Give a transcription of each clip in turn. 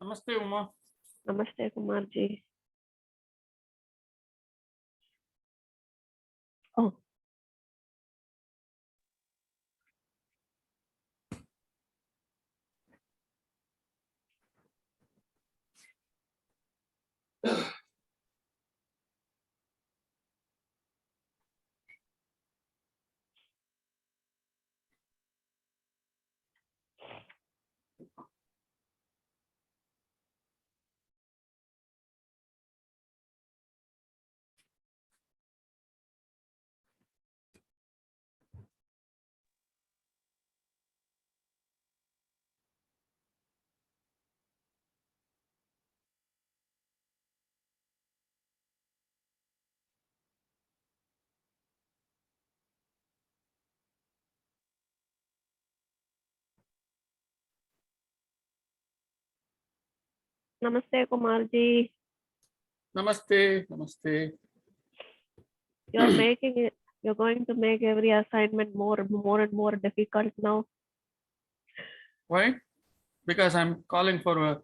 Namaste, Uma. Namaste, Kumar ji. Oh. Namaste, Kumar ji. Namaste, namaste. You're making it. You're going to make every assignment more and more difficult now. Why? Because I'm calling for a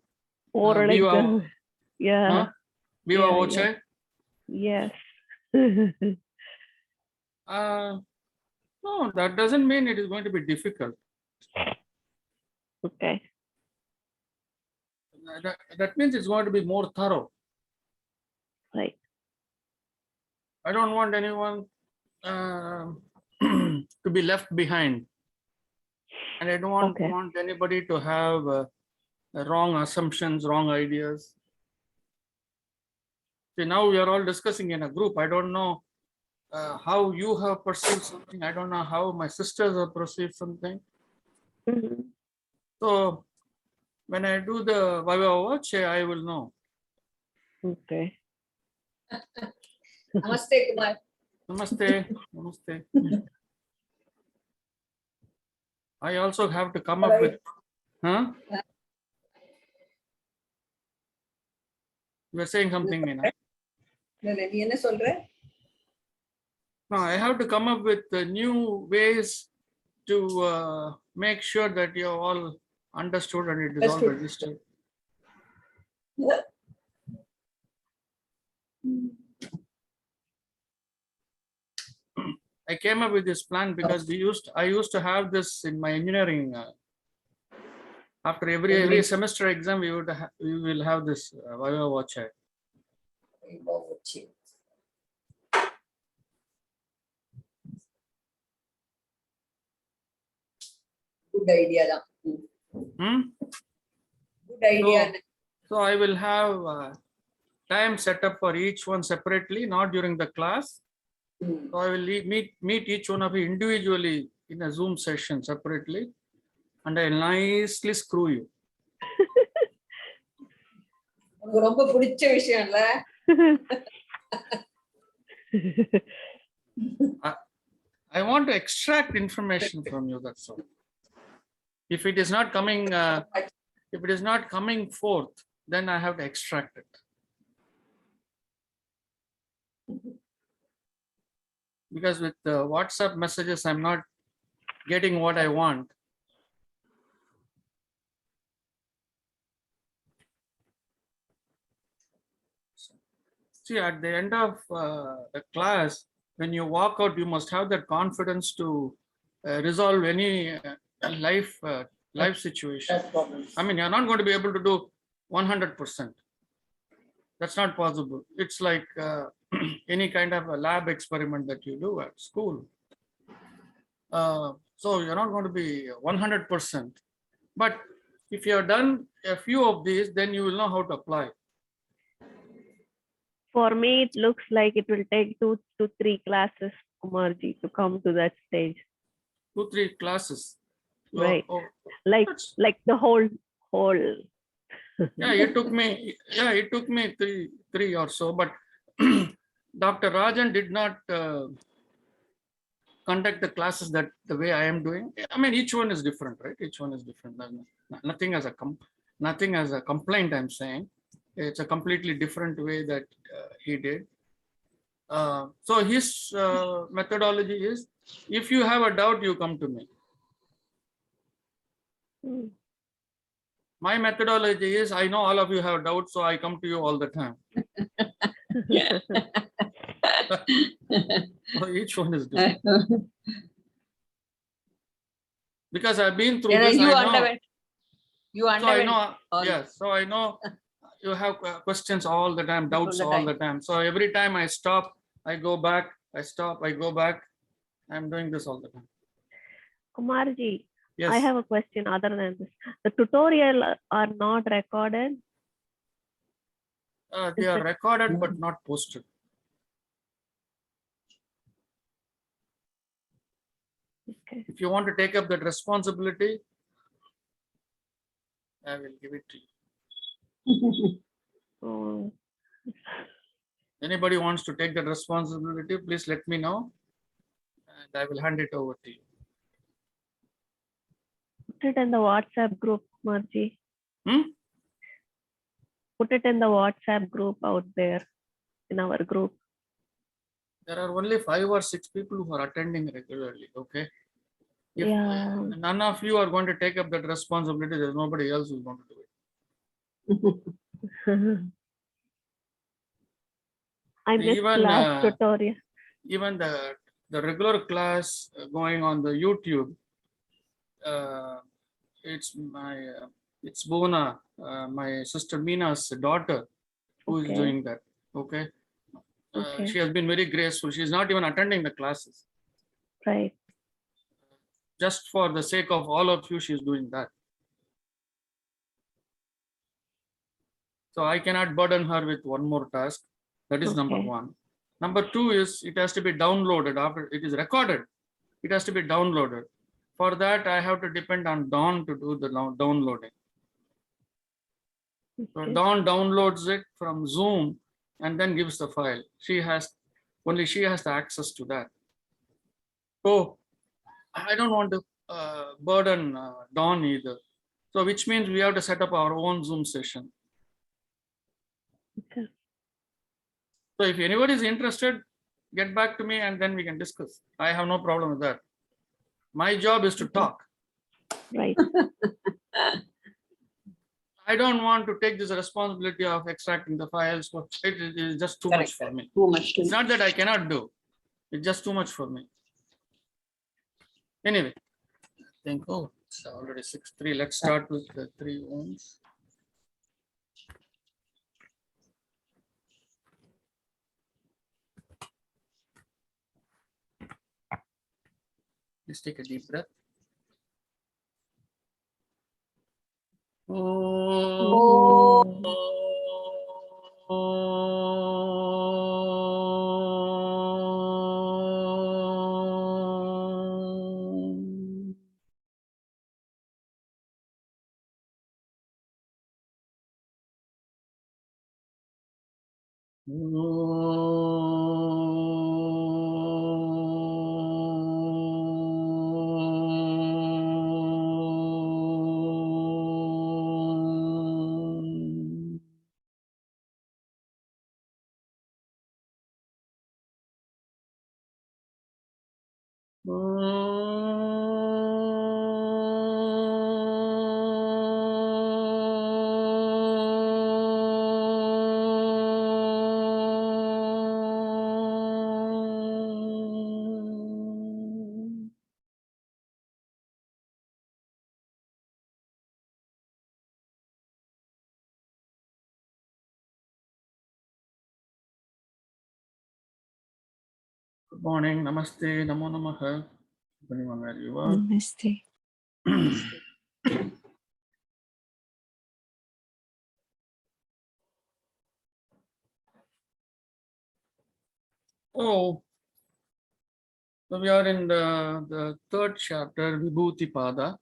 Or like, Viva, yeah. huh? Viva Yeah, Voce. Yes. No, that doesn't mean it is going to be difficult. Okay. That means it's going to be more thorough. Right. I don't want anyone to be left behind. And I don't want anybody to have wrong assumptions, wrong ideas. See, now we are all discussing in a group. I don't know how you have perceived something. I don't know how my sisters have perceived something. Mm-hmm. So when I do the Viva Voce, I will know. Okay. Namaste, Kumar. Namaste. Namaste. I also have to come up with, huh? You were saying something, Meena. No, I have to come up with new ways to make sure that you all understood and it is all registered. I came up with this plan because I used to have this in my engineering. After every semester exam, we will have this Viva Voce. Good idea. Good idea. So I will have time set up for each one separately, not during the class. So I will meet each one of you individually in a Zoom session separately, and I will nicely screw you. I want to extract information from you. That's all. If it is not coming, forth, then I have to extract it. Because with the WhatsApp messages, I'm not getting what I want. See, at the end of the class, when you walk out, you must have that confidence to resolve any life situation. I mean, you're not going to be able to do 100%. That's not possible. It's like any kind of a lab experiment that you do at school. So you're not going to be 100%. But if you have done a few of these, then you will know how to apply. For me, it looks like it will take 2 to 3 classes, Kumarji, to come to that stage. 2-3 classes. Right. Like the whole. Yeah, it took me three or so, but Dr. Rajan did not conduct the classes that the way I am doing. I mean, each one is different, right? Each one is different. Nothing as a complaint, I'm saying. It's a completely different way that he did. So his methodology is, if you have a doubt, you come to me. My methodology is I know all of you have doubts, so I come to you all the time. So each one is different. Because I've been through this, You I know. underwent. You So I underwent. know, all. yes. So I know you have questions all the time, doubts the all time. the time. So every time I stop, I go back, I stop, I go back. I'm doing this all the time. Kumarji, Yes. I have a question other than this. The tutorial are not recorded. They are recorded but not posted. Okay. If you want to take up that responsibility, I will give it to you. Oh, Anybody wants to take that responsibility, please let me know and I will hand it over to you. put it in the WhatsApp group, Kumarji. Hmm? Put it in the WhatsApp group out there, in our group. There are only 5 or 6 people who are attending regularly, okay? If Yeah. none of you are going to take up that responsibility, there's nobody else who's going to do it. I missed Even, last tutorial. even the regular class going on the YouTube, it's Bhuvana, my sister Meena's daughter, who is Okay. doing that. Okay. Okay. She has been very graceful. She's not even attending the classes. Right. Just for the sake of all of you, she's doing that. So I cannot burden her with one more task. That is number Okay. one. Number two is it has to be downloaded after it is recorded. It has to be downloaded. For that, I have to depend on Dawn to do the downloading. So Okay. Dawn downloads it from Zoom and then gives the file. Only she has the access to that. So I don't want to burden Dawn either. So which means we have to set up our own Zoom session. Okay. So if anybody is interested, get back to me and then we can discuss. I have no problem with that. My job is to talk. Right. I don't want to take this responsibility of extracting the files. It is just too much for me. Too much. It's not that I cannot do. It's just too much for me. Anyway, I think, oh, it's already 6:03. Let's start with the 3 ohms. Let's take a deep breath. Good morning, namaste, namo namaha. Depending on where you are. Namaste. Oh, so we are in the 3rd chapter, Vibhuti Pada.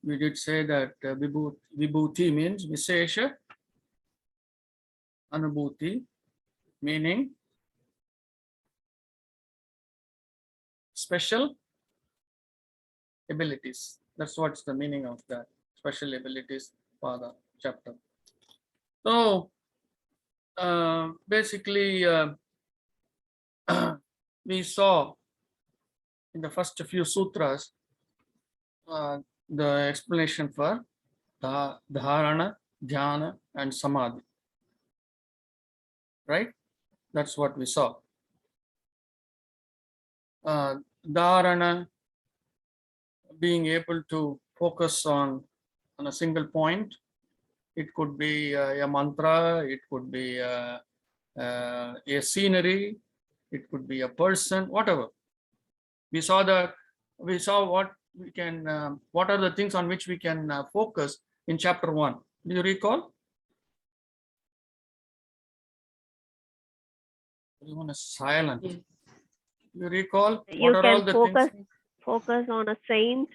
We did say that Vibhuti means Visesha Anubhuti, meaning special abilities. That's what's the meaning of that, special abilities Pada chapter. So basically, we saw in the first few sutras the explanation for dharana, dhyana, and samadhi. Right? That's what we saw. Dharana, being able to focus on a single point. It could be a mantra, it could be a scenery, it could be a person, whatever. We saw what we can, what are the things on which we can focus in chapter 1. Do you recall? Everyone is silent. Yes. You recall You what are all can the focus things? on a saint,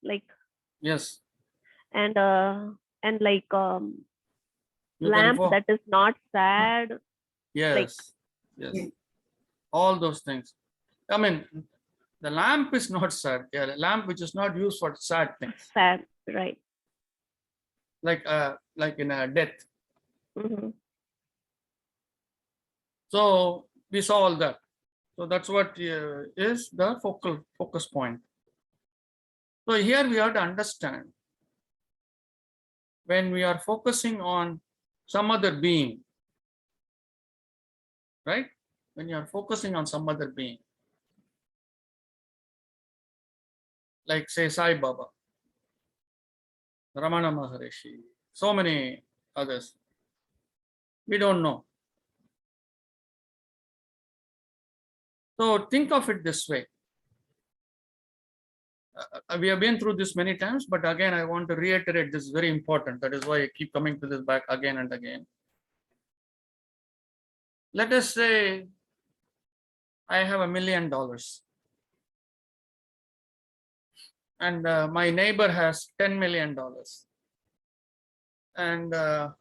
like, Yes. and like You can lamp that is not sad. yes. Yes. All those things. I mean, the lamp is not sad. Yeah, the lamp which is not used for sad things, Sad, right? like in a death. Mhm. So we saw all that. So that's what is the focus point. So here we have to understand, when we are focusing on some other being, right? When you are focusing on some other being, like say Sai Baba, Ramana Maharishi, so many others, we don't know. So think of it this way. We have been through this many times, but again, I want to reiterate, this is very important. That is why I keep coming to this back again and again. Let us say I have $1 million and my neighbor has $10 million and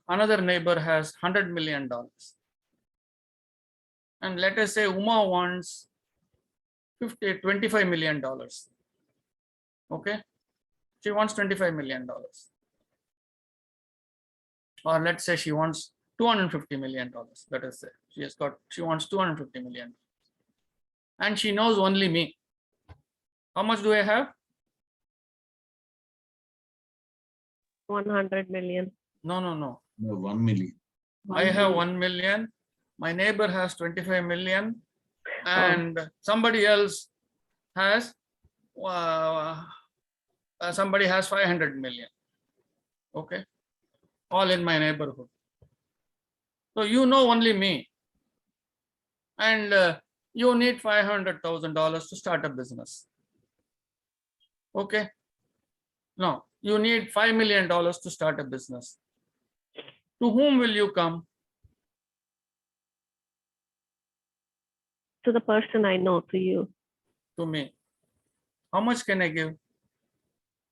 another neighbor has $100 million. And let us say Uma wants $25 million. Okay, she wants $25 million. Or let's say she wants $250 million. Let us say she wants $250 million. And she knows only me. How much do I have? 100 million. No. No, 1 million. I have 1 million. My neighbor has 25 million. And somebody else has somebody has 500 million. Okay. All in my neighborhood. So you know only me. And you need $500,000 to start a business. Okay. No, you need $5 million to start a business. To whom will you come? To the person I know, to you. To me. How much can I give?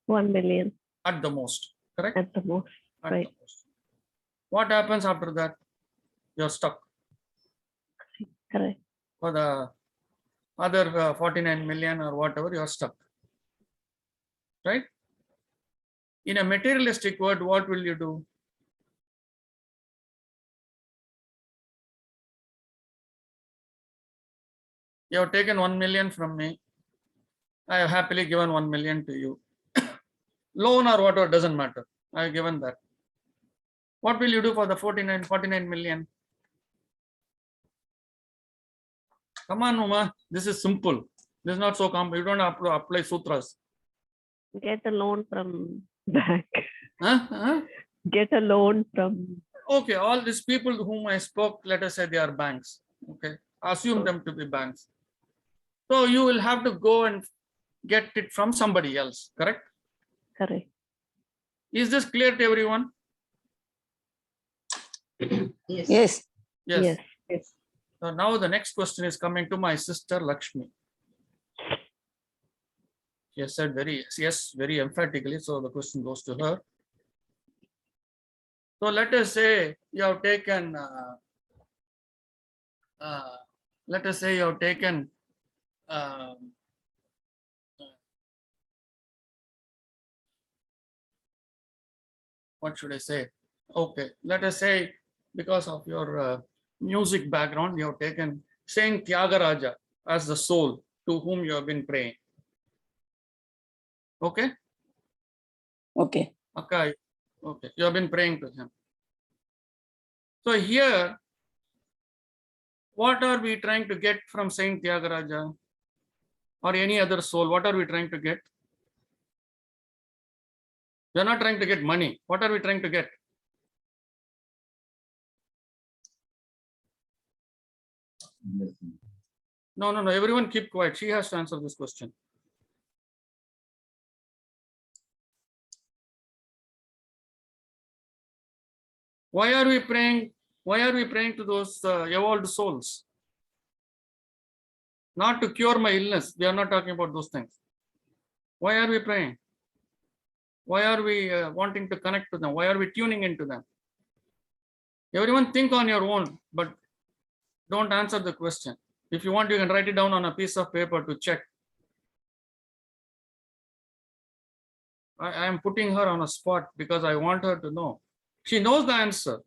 1 million At the most. Correct? at the most. At Right. the most. What happens after that? You're stuck. Correct. For the other 49 million or whatever, you're stuck. Right? In a materialistic world, what will you do? You have taken 1 million from me. I have happily given 1 million to you. Loan or whatever, doesn't matter. I have given that. What will you do for the 49 million? Come on, Uma. This is simple. This is not so complicated. You don't have to apply sutras. Get a loan from bank. Huh? Get a loan from. Okay, all these people whom I spoke, let us say they are banks. Okay, assume them to be banks. So you will have to go and get it from somebody else, correct? Correct. Is this clear to everyone? Yes. Yes. Yes. Yes. So now the next question is coming to my sister Lakshmi. She has said yes, very emphatically. So the question goes to her. So let us say you have taken, let us say you have taken what should I say? Okay, let us say because of your music background, you have taken Saint Tyagaraja as the soul to whom you have been praying. Okay. Okay. Okay. Okay. You have been praying to him. So here, what are we trying to get from Saint Tyagaraja or any other soul? What are we trying to get? We are not trying to get money. What are we trying to get? No. Everyone keep quiet. She has to answer this question. Why are we praying? Why are we praying to those evolved souls? Not to cure my illness. We are not talking about those things. Why are we praying? Why are we wanting to connect to them? Why are we tuning into them? Everyone think on your own, but don't answer the question. If you want, you can write it down on a piece of paper to check. I am putting her on a spot because I want her to know. She knows the answer.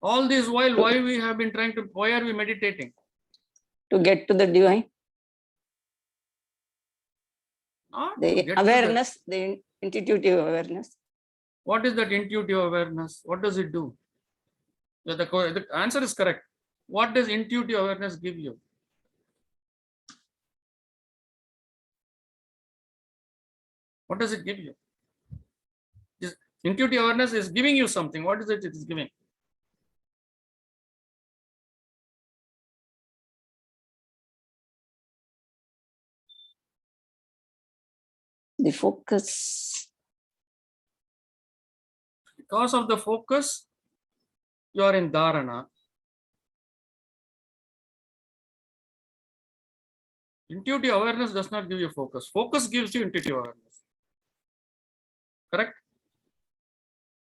All this while, why are we meditating? To get to the divine, Not to the get to the- awareness, the intuitive awareness. What is that intuitive awareness? What does it do? The answer is correct. What does intuitive awareness give you? What does it give you? This intuitive awareness is giving you something. What is it is giving? The focus. Because of the focus, you are in dharana. Intuitive awareness does not give you focus. Focus gives you intuitive awareness. Correct?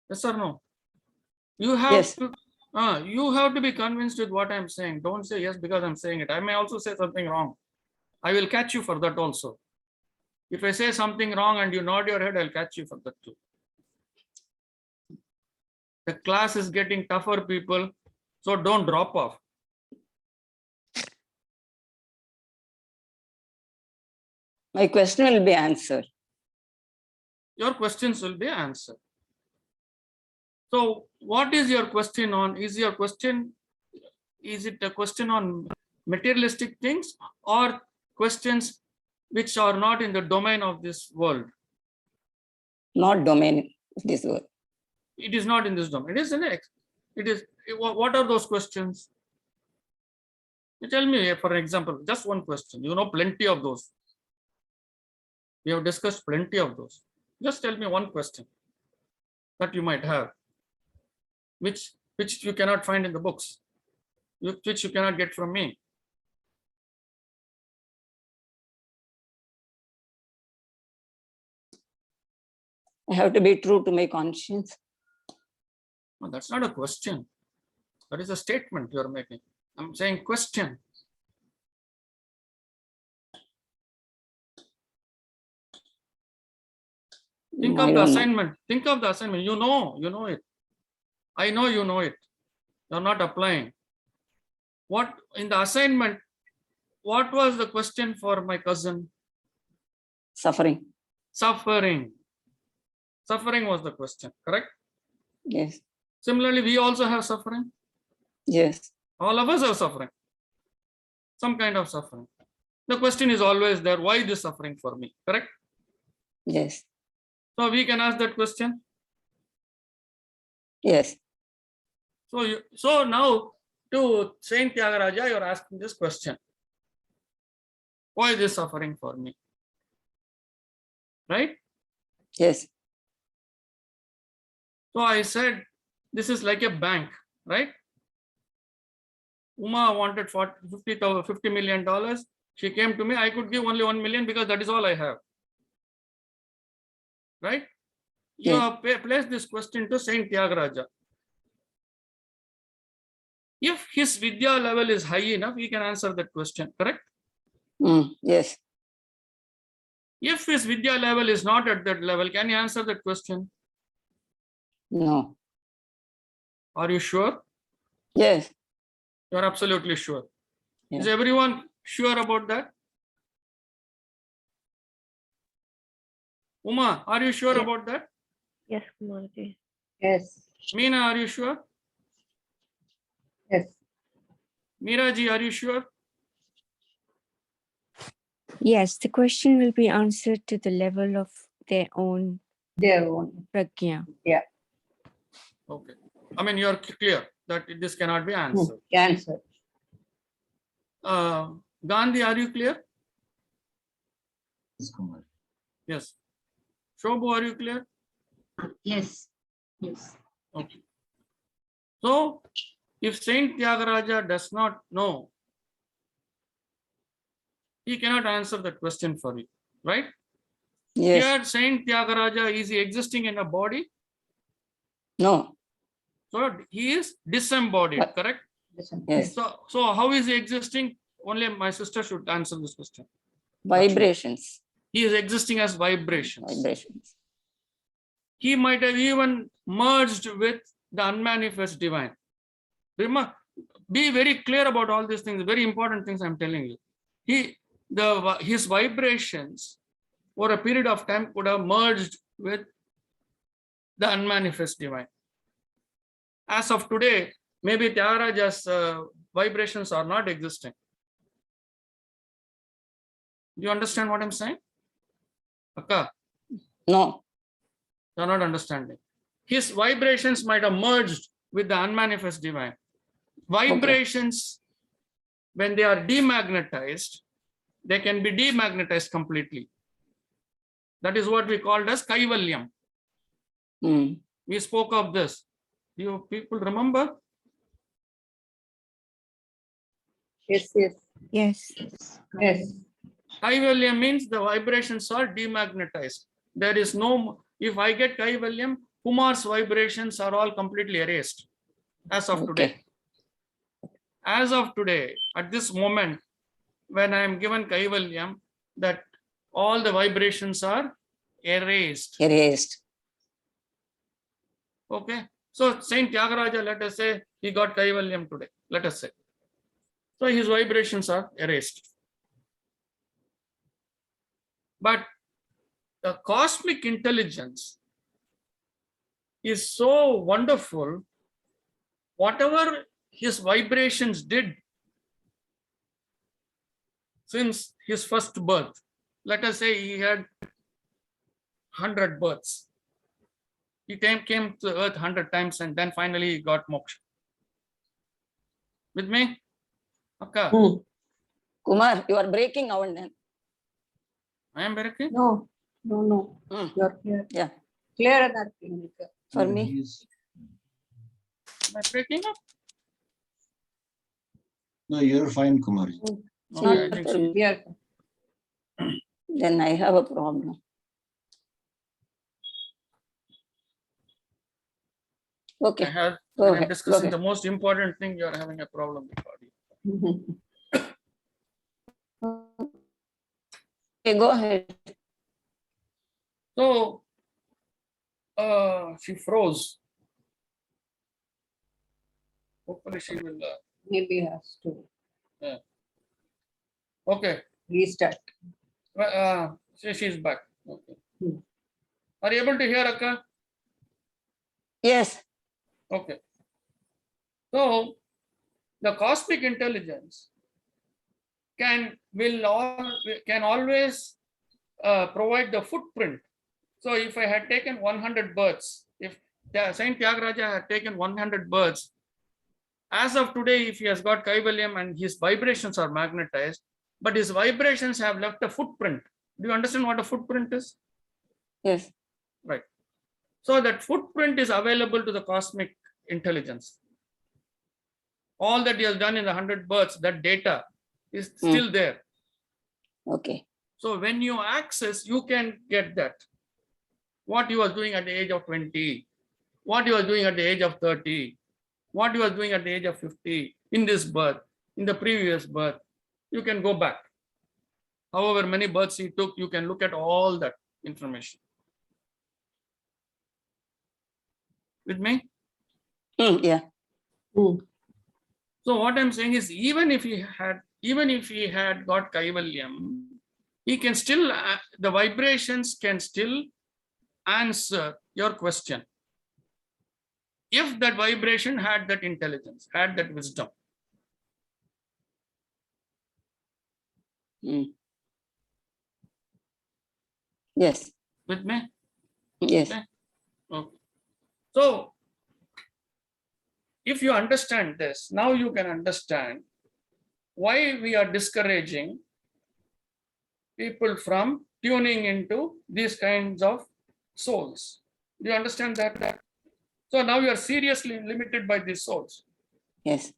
Yes or no? You have Yes. to. You have to be convinced with what I'm saying. Don't say yes because I'm saying it. I may also say something wrong. I will catch you for that also. If I say something wrong and you nod your head, I'll catch you for that too. The class is getting tougher, people. So don't drop off. My question will be answered. Your questions will be answered. So what is your question on? Is it a question on materialistic things or questions which are not in the domain of this world? Not domain of this world. It is not in this domain. It is the next. It is. What are those questions? You tell me, for example, just one question. You know plenty of those. We have discussed plenty of those. Just tell me one question that you might have, which you cannot find in the books, which you cannot get from me. I have to be true to my conscience. No, that's not a question. That is a statement you are making. I'm saying question. Think No, of I the don't know. assignment. Think of the assignment. You know it. I know you know it. You're not applying. What in the assignment, what was the question for my cousin? Suffering. Suffering. Suffering was the question, correct? Yes. Similarly, we also have suffering. Yes. All of us have suffering. Some kind of suffering. The question is always there, why this suffering for me, correct? Yes. So we can ask that question. Yes. So now to Saint Tyagaraja, you're asking this question. Why this suffering for me? Right? Yes. So I said, this is like a bank, right? Uma wanted $50 million. She came to me. I could give only 1 million because that is all I have. Right? You Yes. have placed this question to Saint Tyagaraja. If his Vidya level is high enough, he can answer that question, correct? Yes. If his Vidya level is not at that level, can he answer that question? No. Are you sure? Yes. You're absolutely sure. Yes. Is everyone sure about that? Uma, are you sure Yes. about that? Yes, Kumarji. Yes. Meena, are you sure? Yes. Meeraji, are you sure? Yes, the question will be answered to the level of their own Their own. pragya. Okay. I mean, you're clear that this cannot be answered. Cancer. Gandhi, are you clear? Yes, Kumar. Yes. Shobhu, are you clear? Yes. Yes. Okay. So, if Saint Tyagaraja does not know, he cannot answer that question for you, right? Yes. Here, Saint Tyagaraja, is he existing in a body? No. So, he is disembodied, What? correct? Listen. Yes. So how is he existing? Only my sister should answer this question. Vibrations. He is existing as vibrations. Vibrations. He might have even merged with the unmanifest divine. Remember, be very clear about all these things, very important things I'm telling you. His vibrations over a period of time could have merged with the unmanifest divine. As of today, maybe Tyagaraja's vibrations are not existing. Do you understand what I'm saying? Akka, No. you're not understanding. His vibrations might have merged with the unmanifest divine. Vibrations, when they are demagnetized, they can be demagnetized completely. That is what we called as Kaivalyam. Hmm. We spoke of this. You people remember? Yes. Yes. Yes. Yes. Kaivalyam means the vibrations are demagnetized. There is no, if I get Kaivalyam, Kumar's vibrations are all completely erased as of today. Okay. As of today, at this moment, when I am given Kaivalyam, that all the vibrations are erased. Erased. Okay. So Saint Tyagaraja, let us say he got Kaivalyam today. Let us say. So his vibrations are erased. But the cosmic intelligence is so wonderful. Whatever his vibrations did since his first birth, let us say he had 100 births. He came to earth 100 times and then finally he got moksha. With me? Akka, Kumar, you are breaking now and then. I am very clear. No. No. No. Hmm. You're clear. Yeah. Clear that thing. For No, me. he's- Am I breaking up? No, you're fine, Kumar. Okay, I think so. Clear. Then I have a problem. Okay. When Go I'm ahead. Go discussing ahead. the most important thing, you are having a problem with body. Okay, go ahead. So she froze. Hopefully she will. Maybe has to Okay. restart. She's back. Okay. Hmm. Are you able to hear, Akka? Yes. Okay. So the cosmic intelligence can always provide the footprint. So if I had taken 100 births, if Saint Tyagaraja had taken 100 births, as of today, if he has got Kaivalyam and his vibrations are magnetized, but his vibrations have left a footprint. Do you understand what a footprint is? Yes. Right. So that footprint is available to the cosmic intelligence. All that he has done in the 100 births, that data is still there. Okay. So when you access, you can get that. What he was doing at the age of 20, what he was doing at the age of 30, what he was doing at the age of 50, in this birth, in the previous birth, you can go back. However many births he took, you can look at all that information. With me? Yeah. So what I'm saying is, even if he had got Kaivalyam, he can still, the vibrations can still answer your question. If that vibration had that intelligence, had that wisdom. Mm. Yes, With me? yes, Okay. Okay. So, if you understand this, now you can understand why we are discouraging people from tuning into these kinds of souls. Do you understand that? So now you are seriously limited by these souls. yes,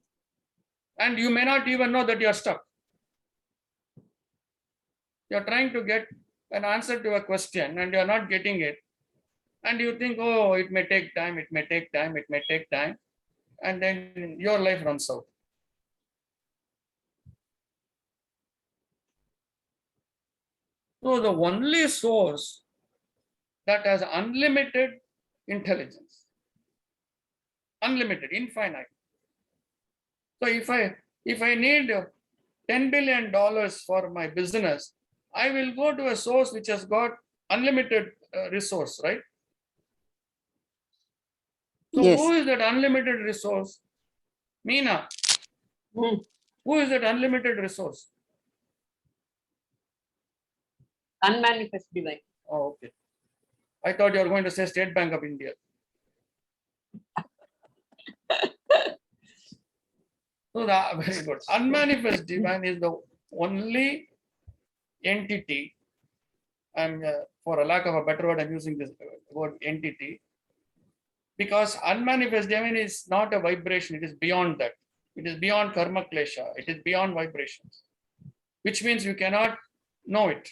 And you may not even know that you are stuck. You are trying to get an answer to a question and you are not getting it. And you think, oh, it may take time, it may take time, it may take time. And then your life runs out. So the only source that has unlimited intelligence, unlimited, infinite. So if I need $10 billion for my business, I will go to a source which has got unlimited resource, right? So yes. who is that unlimited resource? Meena, Hmm. who is that unlimited resource? Unmanifest divine. Oh, okay. I thought you were going to say State Bank of India. So that very good. Unmanifest divine is the only entity. I'm for a lack of a better word, I'm using this word entity, because unmanifest divine is not a vibration. It is beyond that. It is beyond karma klesha. It is beyond vibrations, which means you cannot know it.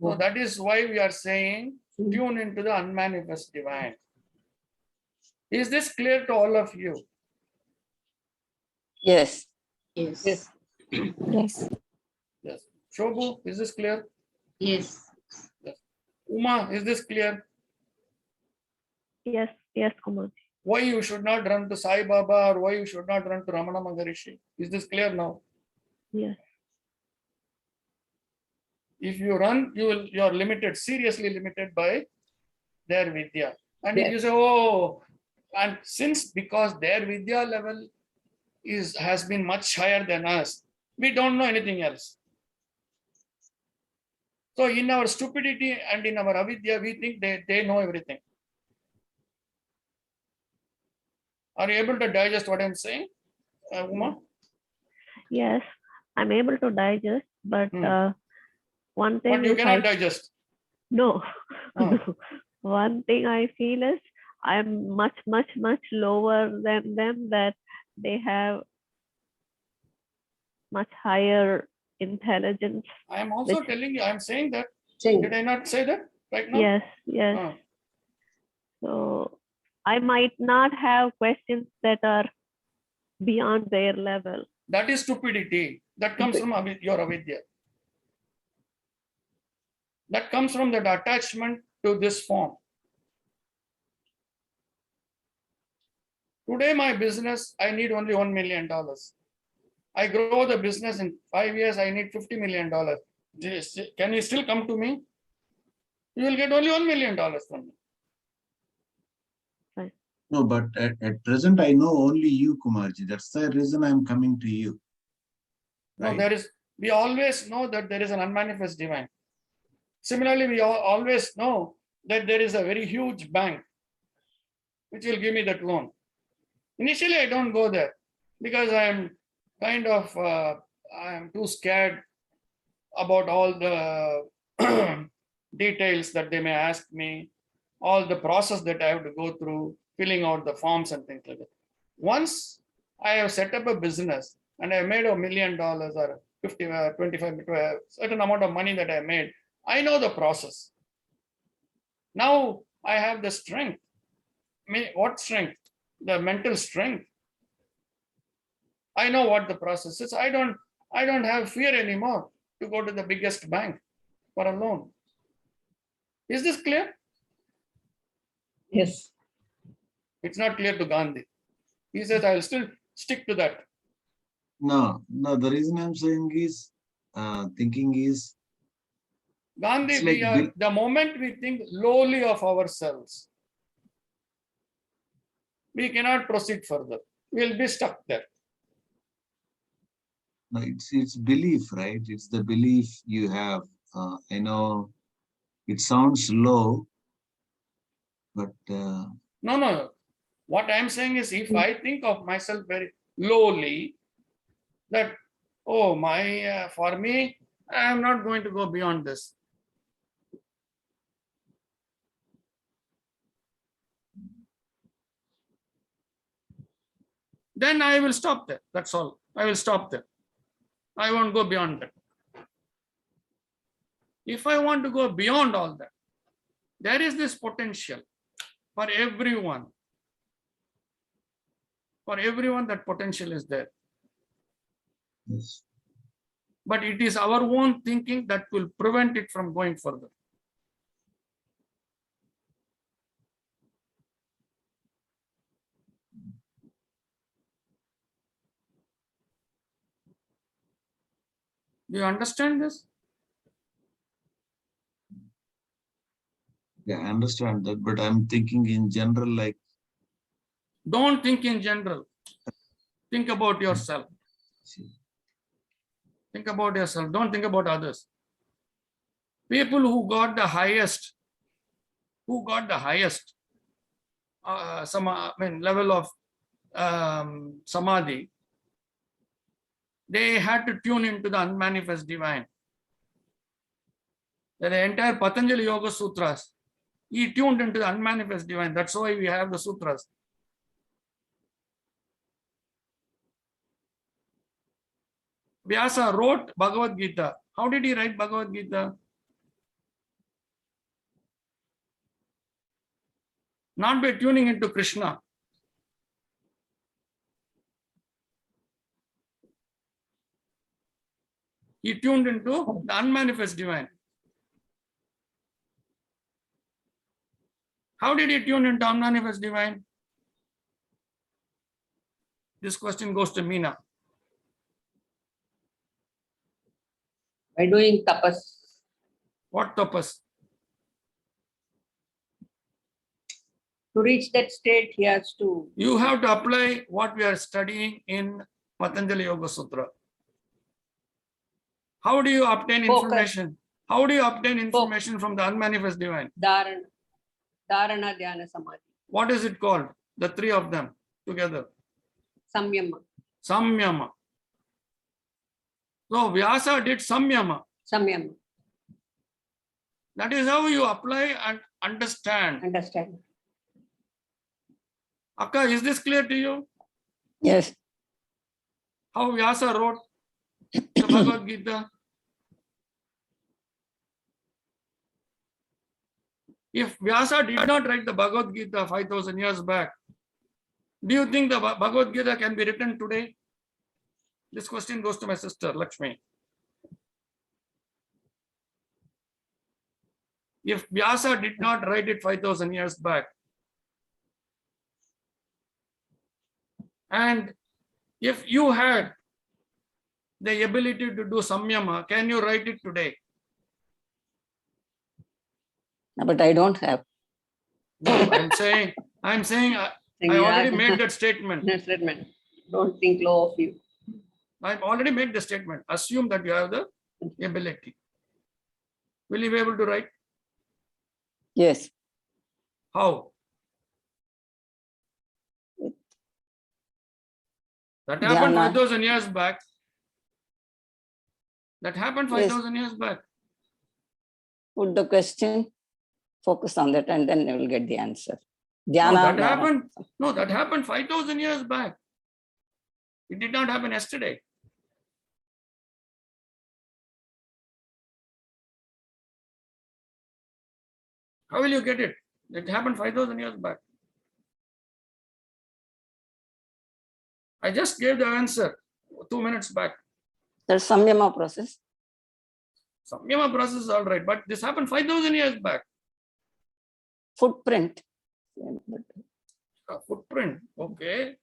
So that is why we are saying tune into the unmanifest divine. Is this clear to all of you? Yes, Yes. Yes. Yes. Yes. Shobhu, is this clear? Yes. Uma, is this clear? Yes, yes, Kumar. Why you should not run to Sai Baba or why you should not run to Ramana Maharishi? Is this clear now? Yes, If you run, you are limited, seriously limited by their vidya. And if you say, oh, and since because their vidya level has been much higher than us, we don't know anything else. So in our stupidity and in our avidya, we think they know everything. Are you able to digest what I'm saying, Uma? yes, I'm able to digest, but one thing But you is cannot digest. no, Oh. no. One thing I feel is I'm much, much, much lower than them, that they have much higher intelligence. I am also Which- telling you, I am saying that. Change. Did I not say that right now? Yes, yes. Oh. So I might not have questions that are beyond their level. That is stupidity. That comes from your avidya. That comes from that attachment to this form. Today, my business, I need only $1 million. I grow the business in 5 years, I need $50 million. Can you still come to me? You will get only $1 million from me. No, but at present, I know only you, Kumarji. That's the reason I'm coming to you. No, Right? we always know that there is an unmanifest divine. Similarly, we always know that there is a very huge bank which will give me that loan. Initially, I don't go there because I'm kind of, I'm too scared about all the details that they may ask me, all the process that I have to go through, filling out the forms and things like that. Once I have set up a business and I made $1 million or 50, 25, certain amount of money that I made, I know the process. Now I have the strength. I mean, what strength? The mental strength. I know what the process is. I don't have fear anymore to go to the biggest bank for a loan. Is this clear? Yes. It's not clear to Gandhi. He says, I'll still stick to that. No, the reason I'm saying is, thinking is, Gandhi, It's like the moment we think lowly of ourselves, we cannot proceed further. We'll be stuck there. no, it's belief, right? It's the belief you have. I know it sounds low, but No. What I'm saying is, if I think of myself very lowly, that, oh, for me, I'm not going to go beyond this. Then I will stop there. That's all. I will stop there. I won't go beyond that. If I want to go beyond all that, there is this potential for everyone. For everyone, that potential is there. yes. But it is our own thinking that will prevent it from going further. Do you understand this? Yeah, I understand that, but I'm thinking in general, like, Don't think in general. Think about yourself. Think about yourself. Don't think about others. People who got the highest, level of samadhi, they had to tune into the unmanifest divine. The entire Patanjali Yoga Sutras, he tuned into the unmanifest divine. That's why we have the sutras. Vyasa wrote Bhagavad Gita. How did he write Bhagavad Gita? Not by tuning into Krishna. He tuned into the unmanifest divine. How did he tune into unmanifest divine? This question goes to Meena. By doing tapas. What tapas? To reach that state, he has to. You have to apply what we are studying in Patanjali Yoga Sutra. How do you obtain Focus. information? How do you obtain information from the unmanifest divine? Dharana, Dhyana, Samadhi. What is it called? The three of them together. Samyama. Samyama. So Vyasa did Samyama. Samyama. That is how you apply and understand. Understand. Akka, is this clear to you? Yes. How Vyasa wrote the Bhagavad Gita? If Vyasa did not write the Bhagavad Gita 5,000 years back, do you think the Bhagavad Gita can be written today? This question goes to my sister, Lakshmi. If Vyasa did not write it 5,000 years back, and if you had the ability to do Samyama, can you write it today? But I don't have. No, I'm saying I already made that statement. That statement. Don't think low of you. I've already made the statement. Assume that you have the ability. Will you be able to write? Yes. How? That happened Dhyana. 5,000 years back. That happened 5,000 years back. Put the question, focus on that, and then you will get the answer. No, Dhyana. that happened 5,000 years back. It did not happen yesterday. How will you get it? It happened 5,000 years back. I just gave the answer 2 minutes back. There's Samyama process. Samyama process is all right, but this happened 5,000 years back. Footprint. Footprint, okay.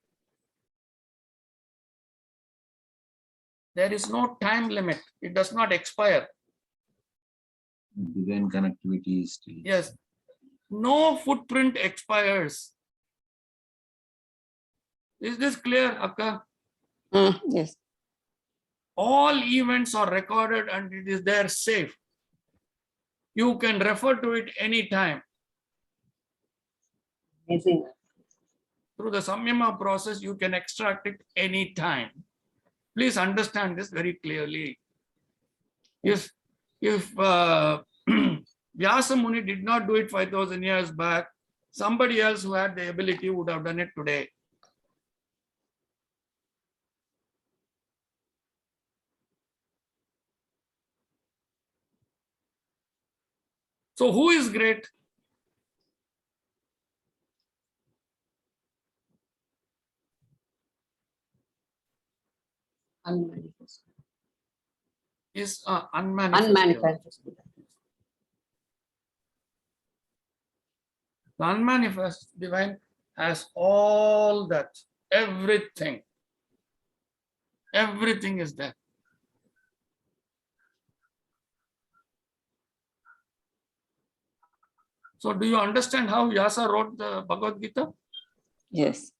There is no time limit. It does not expire. Divine connectivity is still. Yes. No footprint expires. Is this clear, Akka? Yes. All events are recorded and it is there safe. You can refer to it anytime. Amazing. Through the Samyama process, you can extract it anytime. Please understand this very clearly. If Vyasa Muni did not do it 5,000 years back, somebody else who had the ability would have done it today. So who is great? Unmanifest. Is unmanifest. Unmanifest. The unmanifest divine has all that, everything. Everything is there. So do you understand how Vyasa wrote the Bhagavad Gita? Yes.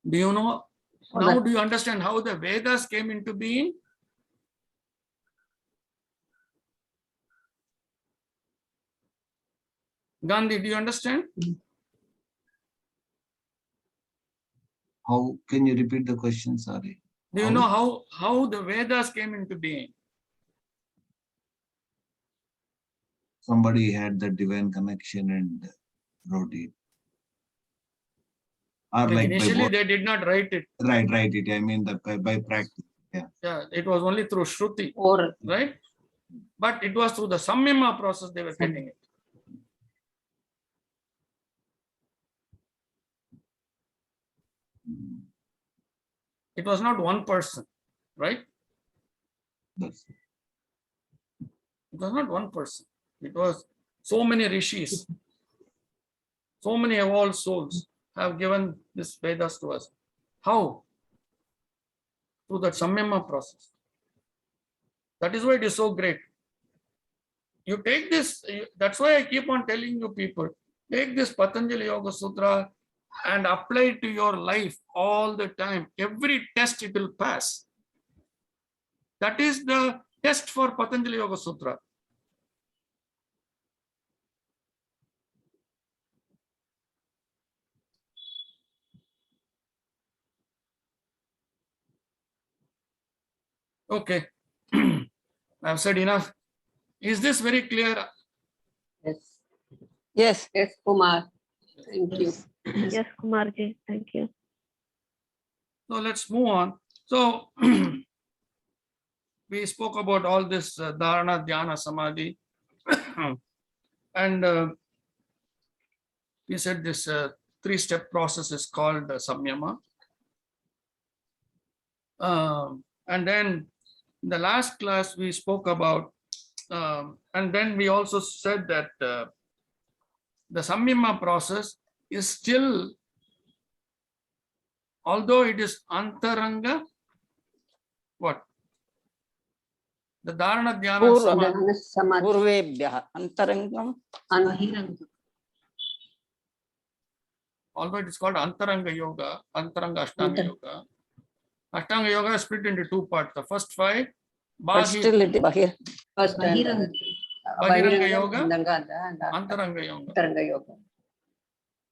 Do you know? Oh, Now that- do you understand how the Vedas came into being? Gandhi, do you understand? How can you repeat the question? Sorry. Do you know how the Vedas came into being? Somebody had the divine connection and wrote it. Or like by Initially, what? they did not write it. Right. It. I mean, by practice. Yeah, it was only through Shruti, Oral. right? But it was through the Samyama process they were getting it. It was not one person, right? That's It was not one person. It was so many rishis, so many evolved souls have given this Vedas to us. How? Through that Samyama process. That is why it is so great. You take this, that's why I keep on telling you people, take this Patanjali Yoga Sutra and apply it to your life all the time. Every test it will pass. That is the test for Patanjali Yoga Sutra. Okay, I've said enough. Is this very clear? Yes. Yes. Yes, Kumar. Thank you. Yes, Kumarji, thank you. So let's move on. So we spoke about all this Dharana, Dhyana, Samadhi. And we said this three-step process is called Samyama. And then in the last class we spoke about, and then we also said that the Samyama process is still, although it is Antaranga, what? The Dharana, Dhyana, Purva. Samadhi. Samadhi. Purvebhyah antarangam. Bahiranga. Although it is called Antaranga Yoga, Antaranga Ashtanga Yoga. Ashtanga Yoga is split into two parts. The first five, But still it is Bahir. First Bahiranga. Bahiranga Yoga, and Antaranga Yoga. Antaranga Yoga.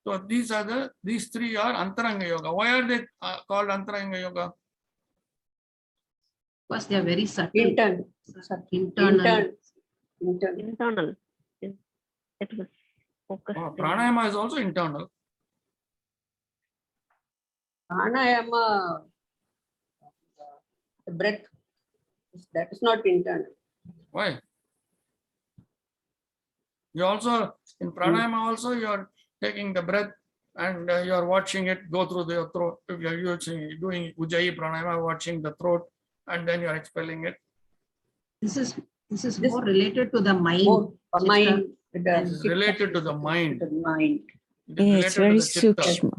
So these three are Antaranga Yoga. Why are they called Antaranga Yoga? Because they are very subtle. Internal. Internal. Internal. Internal. It was focused. Pranayama is also internal. Pranayama, the breath, that is not internal. Why? You also, in pranayama also, you are taking the breath and you are watching it go through the throat. If you are doing Ujjayi pranayama, watching the throat, and then you are expelling it. This is more related to the mind. More, Sister. mind, With It is related to the mind. To the mind. It is It's related to very the chitta. sukshma.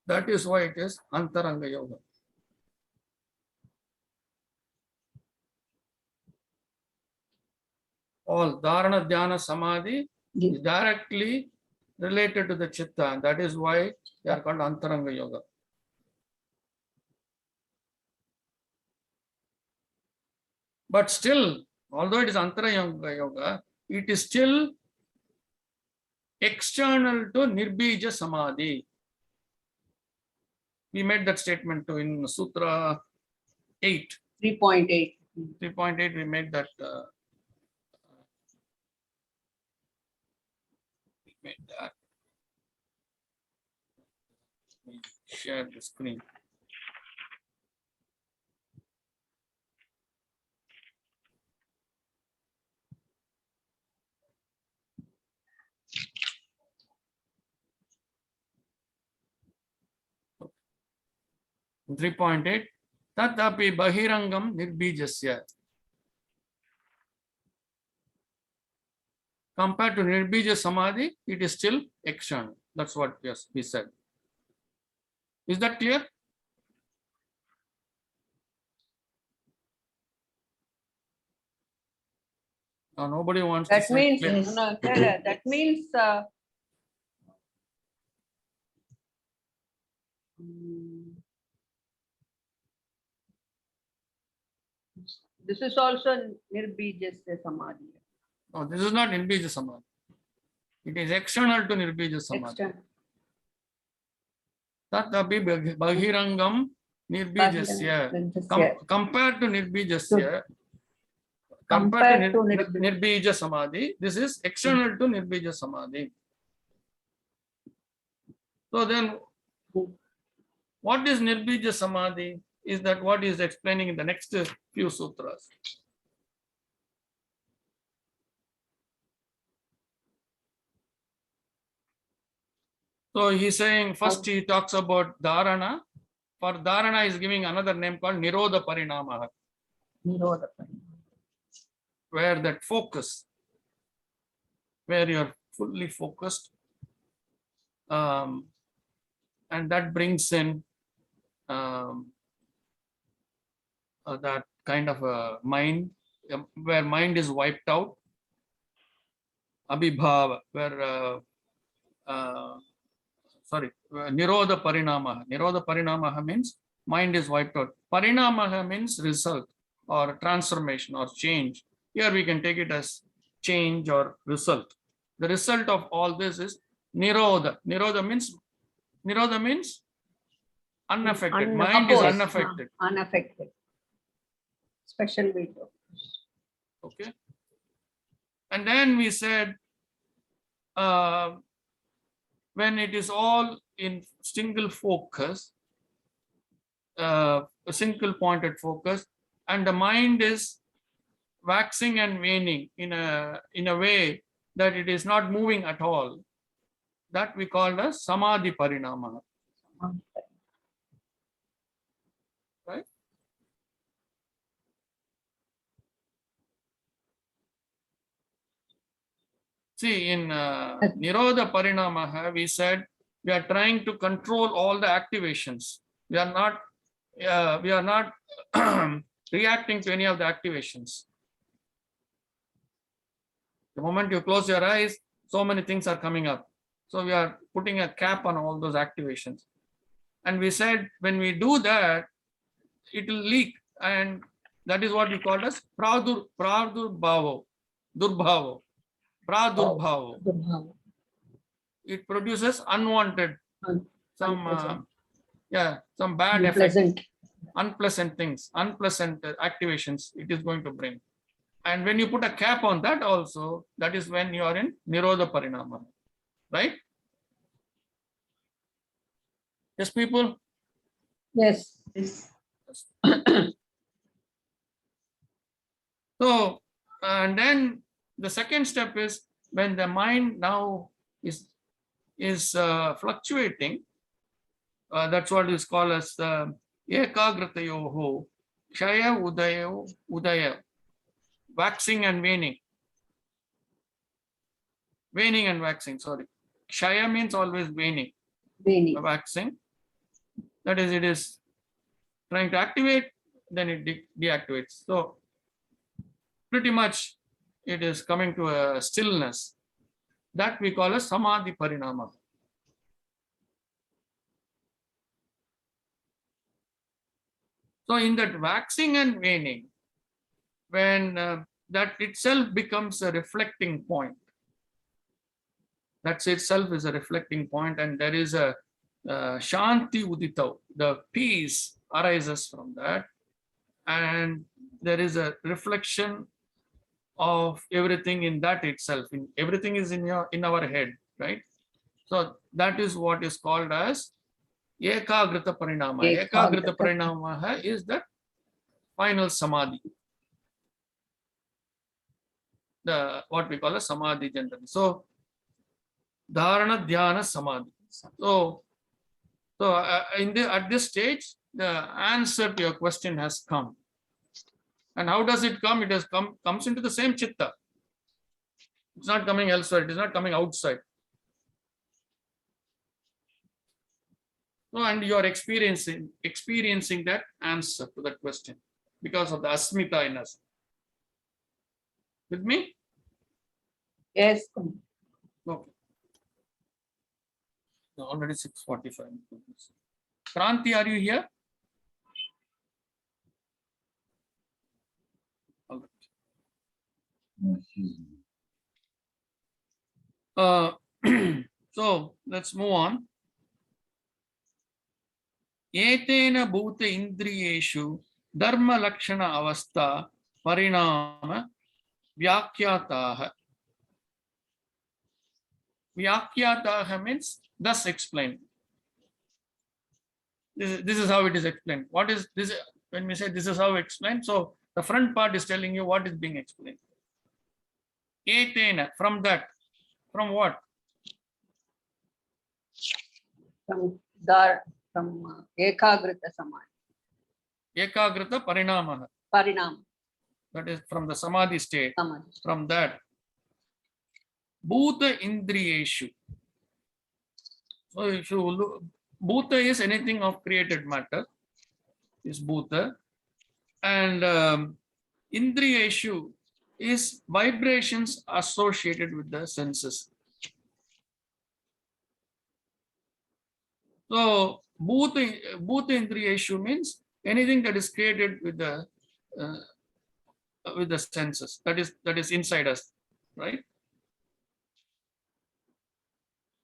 That is why it is Antaranga Yoga. All Dharana, Dhyana, Samadhi is directly related to the chitta, and that is why they are called Antaranga Yoga. But still, although it is Antaranga Yoga, it is still external to Nirbija Samadhi. We made that statement too in Sutra 8. 3.8. 3.8, we made that. We made that. We share the screen. In 3.8, Tatapi Bahirangam Nirbijasya. Compared to Nirbija Samadhi, it is still external. That's what we said. Is that clear? No, nobody wants to That say means, clear. no, Clara, that means this is also Nirbijasya Samadhi. No, this is not Nirbija Samadhi. It is external to Nirbija Samadhi. External. Tatapi Bahirangam Nirbijasya. Compared to Nirbijasya, compared to Nirbija Samadhi, this is external to Nirbija Samadhi. So then, what is Nirbija Samadhi? Is that what is explaining in the next few sutras. So he's saying, first he talks about Dharana. For Dharana, is giving another name called Nirodha Parinamaha, Nirodha. where that focus, where you're fully focused, and that brings in that kind of a mind, where mind is wiped out. Abhibhava, where Nirodha Parinamaha. Nirodha Parinamaha means mind is wiped out. Parinamaha means result or transformation or change. Here we can take it as change or result. The result of all this is Nirodha. Nirodha means unaffected. Mind is unaffected. Unaffected. Special way to. Okay. And then we said, when it is all in single focus, a single pointed focus, and the mind is waxing and waning in a way that it is not moving at all, that we call as Samadhi Parinama. Right? See, in Nirodha Parinamaha, we said we are trying to control all the activations. We are not reacting to any of the activations. The moment you close your eyes, so many things are coming up. So we are putting a cap on all those activations. And we said when we do that, it will leak. And that is what we call as pradurbhavo, durbhavo, pradurbhavo. It produces unwanted, some bad effects, unpleasant things, unpleasant activations it is going to bring. And when you put a cap on that also, that is when you are in Nirodha Parinama, right? Yes, people? Yes. So, and then the second step is when the mind now is fluctuating, that's what is called as ekagratayoho, kshaya udaya. waxing and waning. Waning and waxing, sorry. Kshaya means always waning, Veni. waxing. That is, it is trying to activate, then it deactivates. So pretty much it is coming to a stillness. That we call a samadhi parinama. So in that waxing and waning, when that itself becomes a reflecting point, that itself is a reflecting point, and there is a shanti udita, the peace arises from that, and there is a reflection of everything in that itself. Everything is in our head, right? So that is what is called as ekagrita parinama. Ekagrita parinama is the final samadhi, the what we call a samadhi generally. So dharana dhyana samadhi. So at this stage, the answer to your question has come. And how does it come? It has comes into the same chitta. It's not coming elsewhere. It is not coming outside. So, and you are experiencing that answer to that question because of the asmita in us. With me? Yes. Okay. So already 6:45. Kranti, are you here? All right. So let's move on. Etena bhuta indriyeshu dharma lakshana avastha parinama vyakyataha. Vyakyataha means thus explained. This is how it is explained. What is this? When we say this is how explained, so the front part is telling you what is being explained. Etena, from that. From what? From ekagrita samadhi. Ekagrita parinama. Parinam. That is from the samadhi state. Samadhi. From that. Bhuta indriyeshu. So if you look, bhuta is anything of created matter, is bhuta, and indriyeshu is vibrations associated with the senses. So bhuta indriyeshu means anything that is created with the senses, that is inside us, right?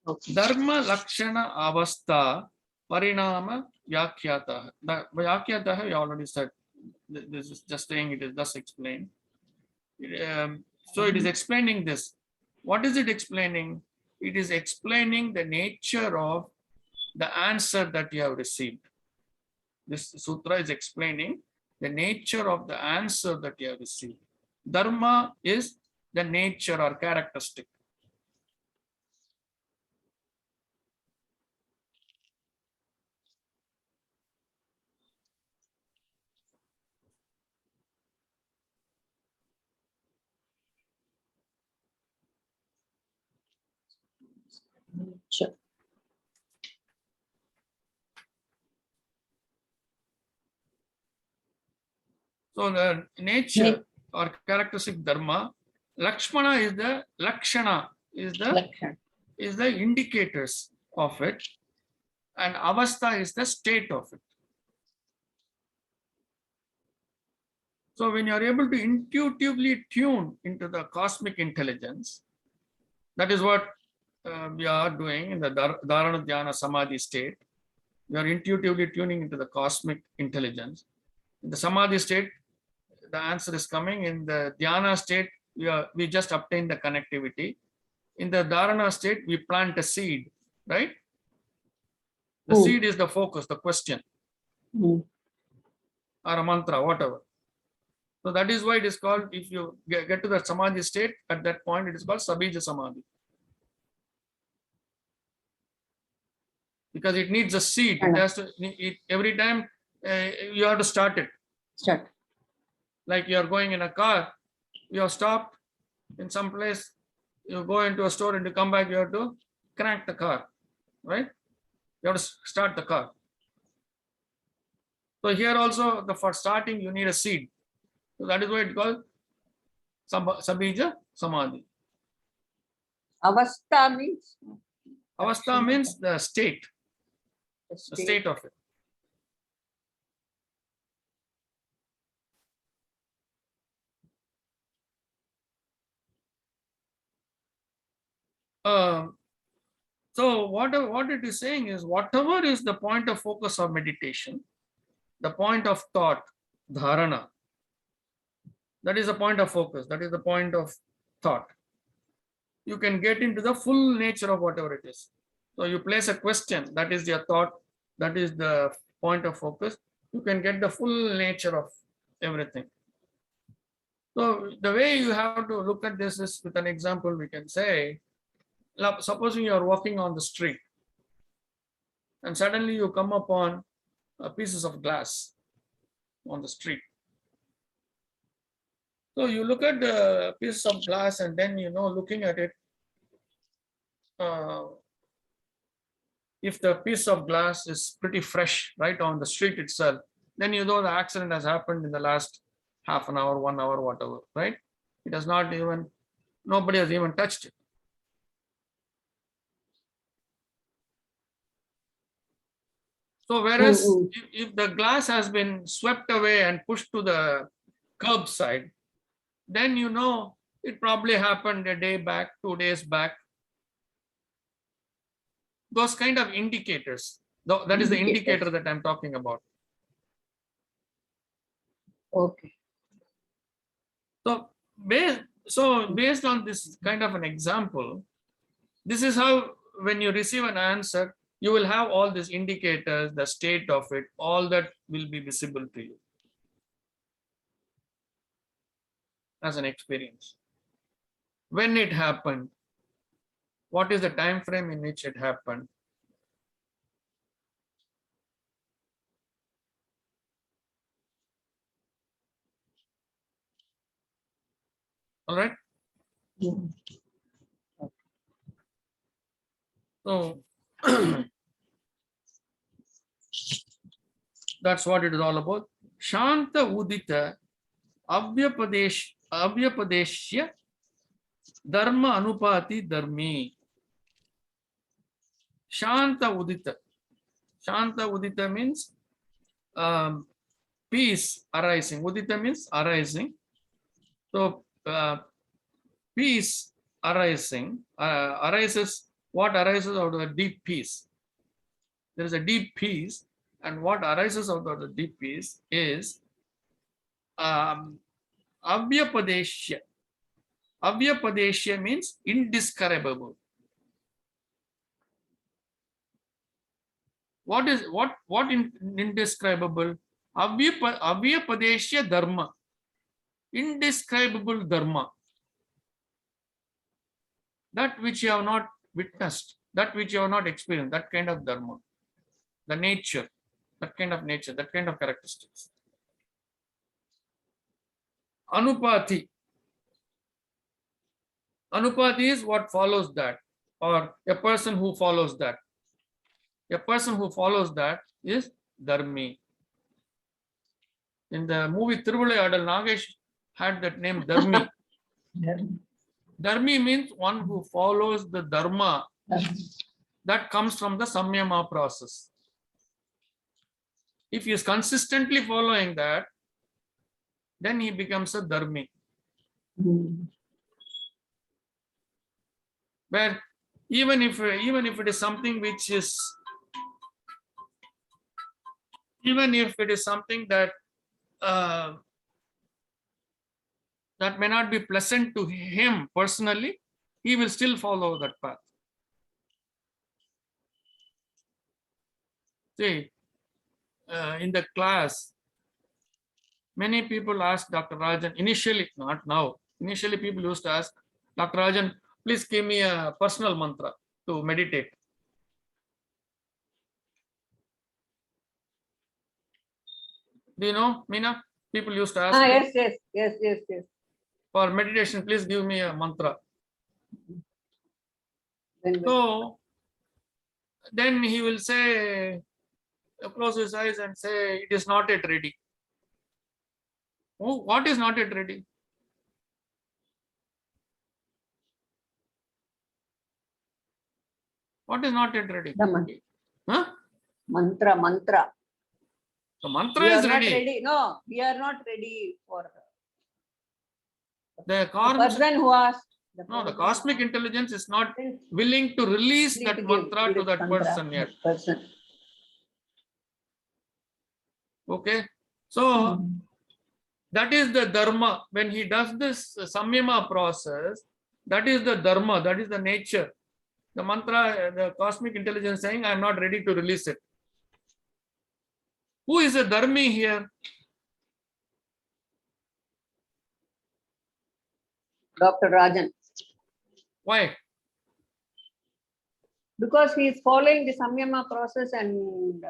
Okay. Dharma lakshana avastha parinama vyakyataha. The vyakyataha we already said. This is just saying it is thus explained. So it is explaining this. What is it explaining? It is explaining the nature of the answer that you have received. This sutra is explaining the nature of the answer that you have received. Dharma is the nature or characteristic. Sure. So the nature or characteristic dharma, Lakshmana is the Lakshana, Lakshan. is the indicators of it, and Avastha is the state of it. So when you are able to intuitively tune into the cosmic intelligence, that is what we are doing in the Dharana Dhyana Samadhi state. We are intuitively tuning into the cosmic intelligence. In the Samadhi state, the answer is coming. In the Dhyana state, we just obtain the connectivity. In the Dharana state, we plant a seed, right? The seed is the focus, the question, or a mantra, whatever. So that is why it is called, if you get to the Samadhi state, at that point, it is called Sabija Samadhi. Because it needs a seed. It has to, every time you have to start it. Start. Like you are going in a car, you are stopped in some place, you go into a store and you come back, you have to crank the car, right? You have to start the car. So here also, for starting, you need a seed. So that is why it's called Sabija Samadhi. Avastha means Avastha means the state, the the state. state of it. So what it is saying is, whatever is the point of focus of meditation, the point of thought, dharana, that is the point of focus, that is the point of thought. You can get into the full nature of whatever it is. So you place a question, that is your thought, that is the point of focus. You can get the full nature of everything. So the way you have to look at this is with an example. We can say, supposing you are walking on the street and suddenly you come upon pieces of glass on the street. So you look at the piece of glass and then, looking at it, if the piece of glass is pretty fresh right on the street itself, then the accident has happened in the last half an hour, 1 hour, whatever, right? It has not even, nobody has even touched it. So whereas if the glass has been swept away and pushed to the curb side, then it probably happened a day back, 2 days back. Those kind of indicators, that is the indicator that I'm talking about. Okay. So based on this kind of an example, this is how, when you receive an answer, you will have all these indicators, the state of it, all that will be visible to you as an experience. When it happened, what is the time frame in which it happened? All right. So that's what it is all about. Shanta udita avyapadeshya dharma anupati dharmi. Shanta udita. Shanta udita means peace arising. Udita means arising. So peace arising arises. What arises out of a deep peace? There is a deep peace, and what arises out of the deep peace is avyapadeshya. Avyapadeshya means indescribable. What is indescribable? Avyapadeshya dharma. Indescribable dharma. That which you have not witnessed, that which you have not experienced, that kind of dharma. The nature, that kind of nature, that kind of characteristics. Anupati. Anupati is what follows that, or a person who follows that. A person who follows that is dharmi. In the movie Thiruvilayadal, Nagesh had that name Dharmi. Dharmi means one who follows the dharma that comes from the samyama process. If he is consistently following that, then he becomes a dharmi. Where even if it is something which is, even if it is something that that may not be pleasant to him personally, he will still follow that path. See, in the class, many people ask Dr. Rajan, initially, not now, initially people used to ask, Dr. Rajan, please give me a personal mantra to meditate. Do you know, Meena? People used to ask. Yes. for meditation, please give me a mantra. So then he will say, close his eyes and say, it is not yet ready. Oh, what is not yet ready? What is not yet ready? The Huh? mantra. The mantra We are is not ready. ready. No, we are not ready for The the person who asked. no, the person cosmic who intelligence is not asked willing to release that to give mantra to that mantra, person yet. that person. Okay. So that is the dharma. When he does this samyama process, that is the dharma, that is the nature. The mantra, the cosmic intelligence saying, I am not ready to release it. Who is a dharmi here? Dr. Rajan. Why? Because he is following the samyama process and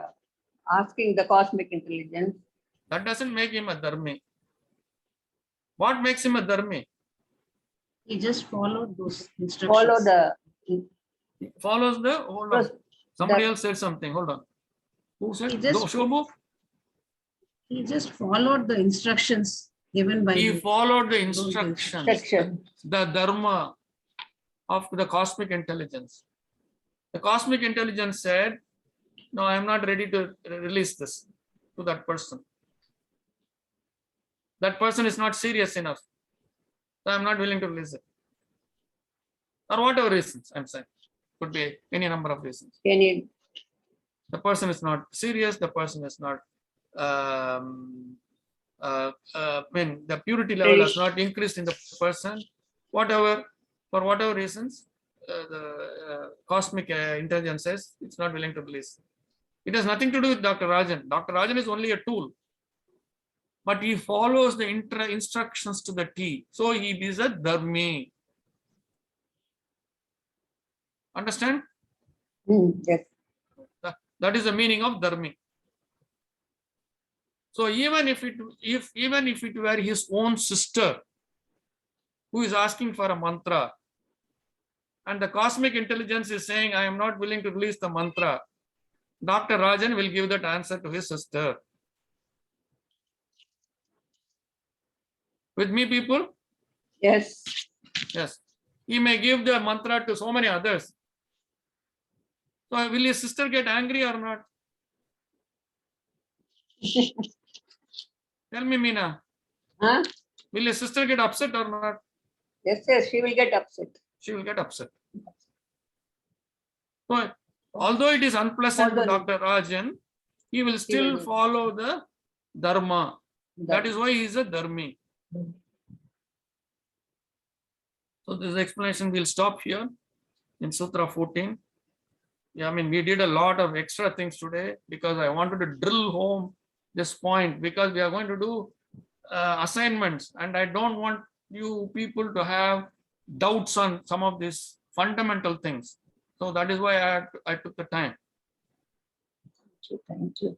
asking the cosmic intelligence. That doesn't make him a dharmi. What makes him a dharmi? He just followed those instructions. Follow the He follows the, hold on. Because Somebody the- else said something. Hold on. Who said? He just- Shobhu? He just followed the instructions given by He him. followed the Those instructions, instruction. the dharma of the cosmic intelligence. The cosmic intelligence said, no, I am not ready to release this to that person. That person is not serious enough. So I am not willing to release it. Or whatever reasons I'm saying. Could be any number of reasons. Any The person is not serious, the person is not when the purity level has not increased in the person, whatever, for whatever reasons, the cosmic intelligence says it's not willing to release. It has nothing to do with Dr. Rajan. Dr. Rajan is only a tool, but he follows the instructions to the T. So he is a dharmi. Understand? yes. That is the meaning of dharmi. So even if it were his own sister who is asking for a mantra, and the cosmic intelligence is saying, I am not willing to release the mantra, Dr. Rajan will give that answer to his sister. With me, people? Yes. Yes. He may give the mantra to so many others. So will his sister get angry or not? Tell me, Meena. Huh? Will his sister get upset or not? Yes, yes, she will get upset. She will get upset. So, although it is unpleasant to Dr. Rajan, he will still follow the dharma. That is why he is a dharmi. So this explanation will stop here in Sutra 14. Yeah, I mean, we did a lot of extra things today because I wanted to drill home this point, because we are going to do assignments, and I don't want you people to have doubts on some of these fundamental things. So that is why I took the time. Thank you.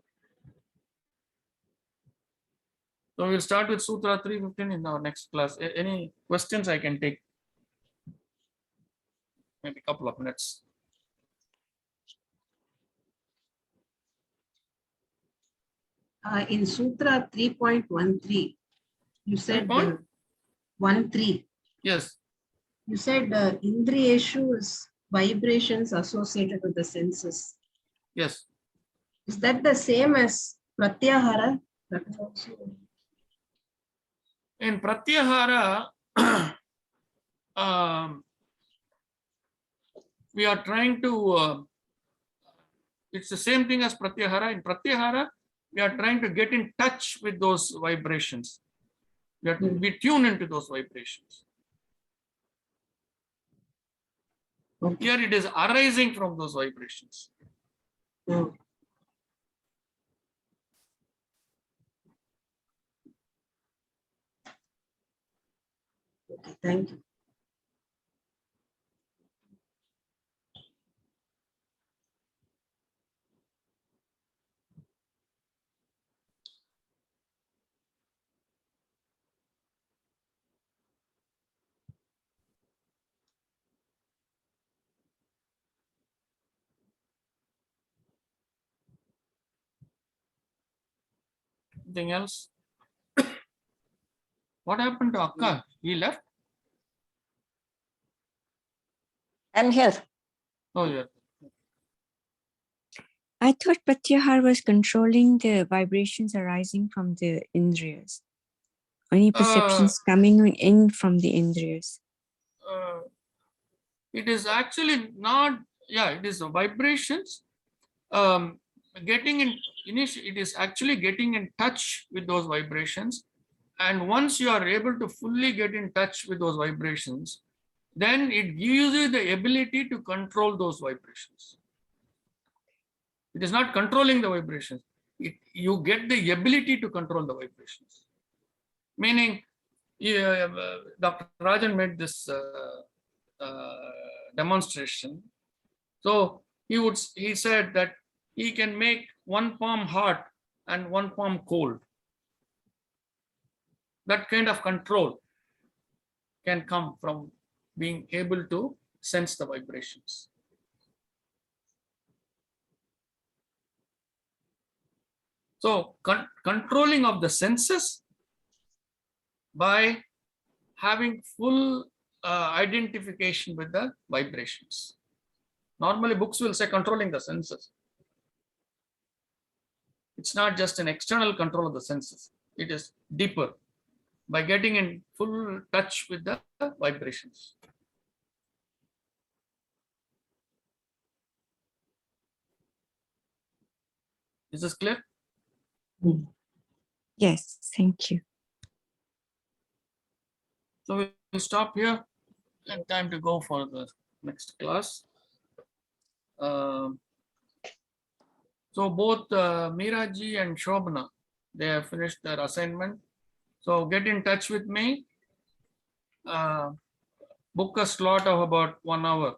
So we'll start with Sutra 315 in our next class. Any questions I can take? Maybe a couple of minutes. In Sutra 3.13, you said 13. Yes. You said Indriyeshu is vibrations associated with the senses. Yes. Is that the same as Pratyahara? That is also. In Pratyahara, we are trying to, it's the same thing as Pratyahara. In Pratyahara, we are trying to get in touch with those vibrations. We have to be tuned into those vibrations. Okay. Here it is arising from those vibrations. Oh. Okay, thank you. Anything else? What happened to Akka? He left? I'm here. Oh, yeah. I thought Pratyahar was controlling the vibrations arising from the Indriyas. Any perceptions coming in from the Indriyas. It is actually not, yeah, it is the vibrations. Getting in, it is actually getting in touch with those vibrations. And once you are able to fully get in touch with those vibrations, then it gives you the ability to control those vibrations. It is not controlling the vibrations. You get the ability to control the vibrations. Meaning, Dr. Rajan made this demonstration. So he said that he can make one palm hot and one palm cold. That kind of control can come from being able to sense the vibrations. So controlling of the senses by having full identification with the vibrations. Normally books will say controlling the senses. It's not just an external control of the senses. It is deeper by getting in full touch with the vibrations. Is this clear? Yes, thank you. So we'll stop here and time to go for the next class. So both Meeraji and Shobana, they have finished their assignment. So get in touch with me. Book a slot of about 1 hour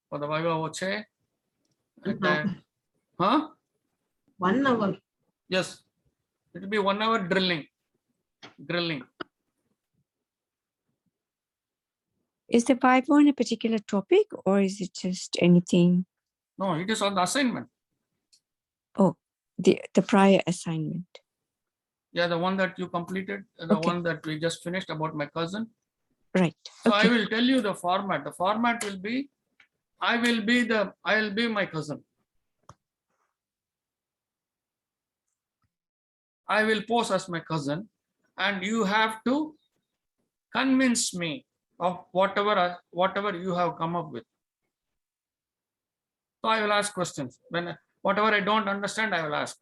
for the Viva Voce. And then, huh? 1 hour. Yes, it will be 1 hour drilling. Is the Bible on a particular topic or is it just anything? No, it is on the assignment. Oh, the prior assignment. Yeah, the one that you completed, the Okay. one that we just finished about my cousin. Right. So I Okay. will tell you the format. The format will be, I will be my cousin. I will pose as my cousin, and you have to convince me of whatever you have come up with. So I will ask questions. When whatever I don't understand, I will ask.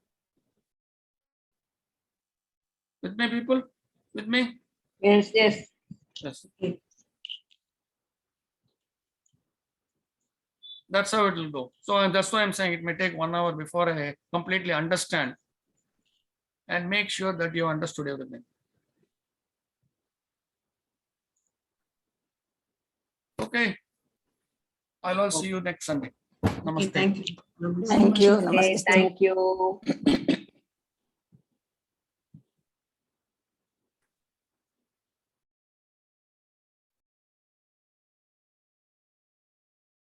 With me, people? With me? Yes, yes. Yes. Okay. That's how it will go. So that's why I'm saying it may take 1 hour before I completely understand and make sure that you understood everything. Okay. I'll see you next Sunday. Okay, Namaste. thank you. Namaste. Thank you. Okay, Namaste. thank you.